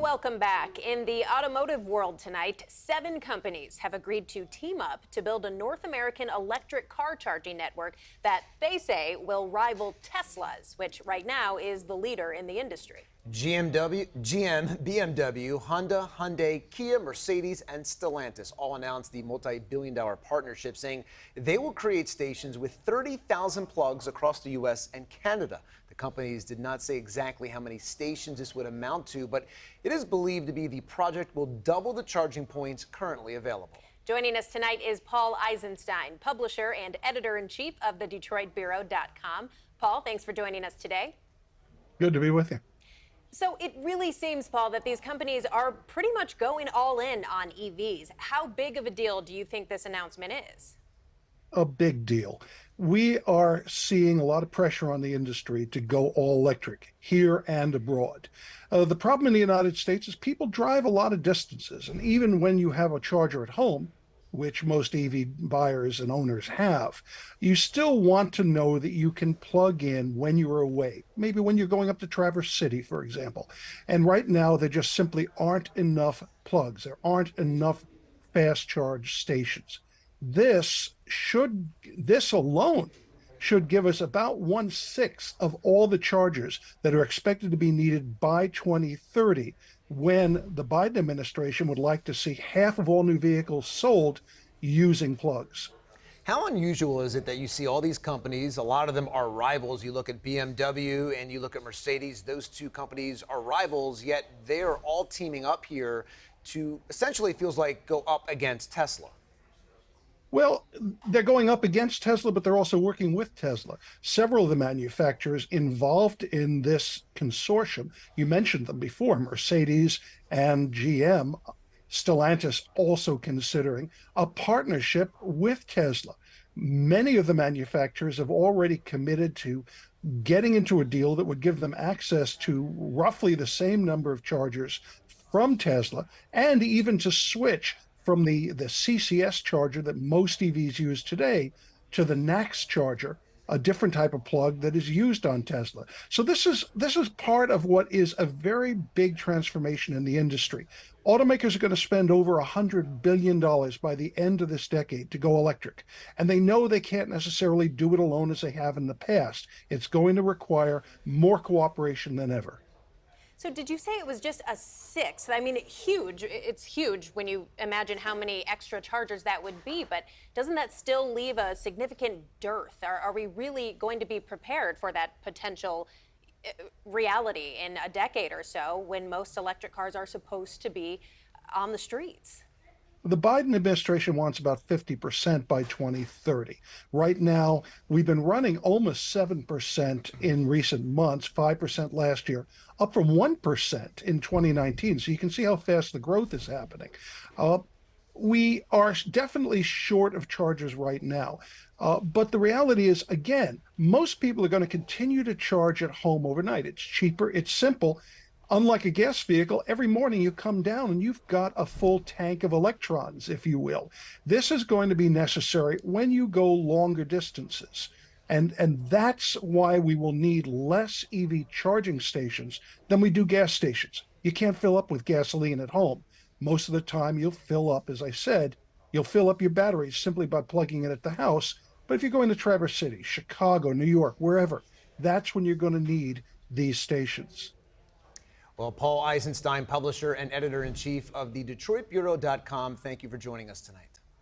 Welcome back. In the automotive world tonight, 7 companies have agreed to team up to build a North American electric car charging network that they say will rival Tesla's, which right now is the leader in the industry. GM, BMW, Honda, Hyundai, Kia, Mercedes, and Stellantis all announced the multi-billion-dollar partnership, saying they will create stations with 30,000 plugs across the U.S. and Canada. The companies did not say exactly how many stations this would amount to, but it is believed to be the project will double the charging points currently available. Joining us tonight is Paul Eisenstein, publisher and editor-in-chief of the DetroitBureau.com. Paul, thanks for joining us today. Good to be with you. So it really seems, Paul, that these companies are pretty much going all in on EVs. How big of a deal do you think this announcement is? A big deal. We are seeing a lot of pressure on the industry to go all electric here and abroad. The problem in the United States is people drive a lot of distances, and even when you have a charger at home, which most EV buyers and owners have, you still want to know that you can plug in when you're away, maybe when you're going up to Traverse City, for example. And right now, there just simply aren't enough plugs. There aren't enough fast charge stations. This alone should give us about 1/6 of all the chargers that are expected to be needed by 2030, when the Biden administration would like to see half of all new vehicles sold using plugs. How unusual is it that you see all these companies, a lot of them are rivals? You look at BMW and you look at Mercedes, those two companies are rivals, yet they're all teaming up here to essentially, feels like, go up against Tesla. Well, they're going up against Tesla, but they're also working with Tesla. Several of the manufacturers involved in this consortium, you mentioned them before, Mercedes and GM, Stellantis also considering a partnership with Tesla. Many of the manufacturers have already committed to getting into a deal that would give them access to roughly the same number of chargers from Tesla, and even to switch from the CCS charger that most EVs use today to the NACS charger, a different type of plug that is used on Tesla. So this is part of what is a very big transformation in the industry. Automakers are going to spend over $100 billion by the end of this decade to go electric. And they know they can't necessarily do it alone as they have in the past. It's going to require more cooperation than ever. So did you say it was just 1/6? I mean, huge. It's huge when you imagine how many extra chargers that would be, but doesn't that still leave a significant dearth? Are we really going to be prepared for that potential reality in a decade or so when most electric cars are supposed to be on the streets? The Biden administration wants about 50% by 2030. Right now, we've been running almost 7% in recent months, 5% last year, up from 1% in 2019. So you can see how fast the growth is happening. We are definitely short of chargers right now. But the reality is, again, most people are going to continue to charge at home overnight. It's cheaper, it's simple. Unlike a gas vehicle, every morning you come down and you've got a full tank of electrons, if you will. This is going to be necessary when you go longer distances. And that's why we will need less EV charging stations than we do gas stations. You can't fill up with gasoline at home. Most of the time you'll fill up, as I said, you'll fill up your batteries simply by plugging it at the house. But if you're going to Traverse City, Chicago, New York, wherever, that's when you're going to need these stations. Well, Paul Eisenstein, publisher and editor-in-chief of the DetroitBureau.com, thank you for joining us tonight.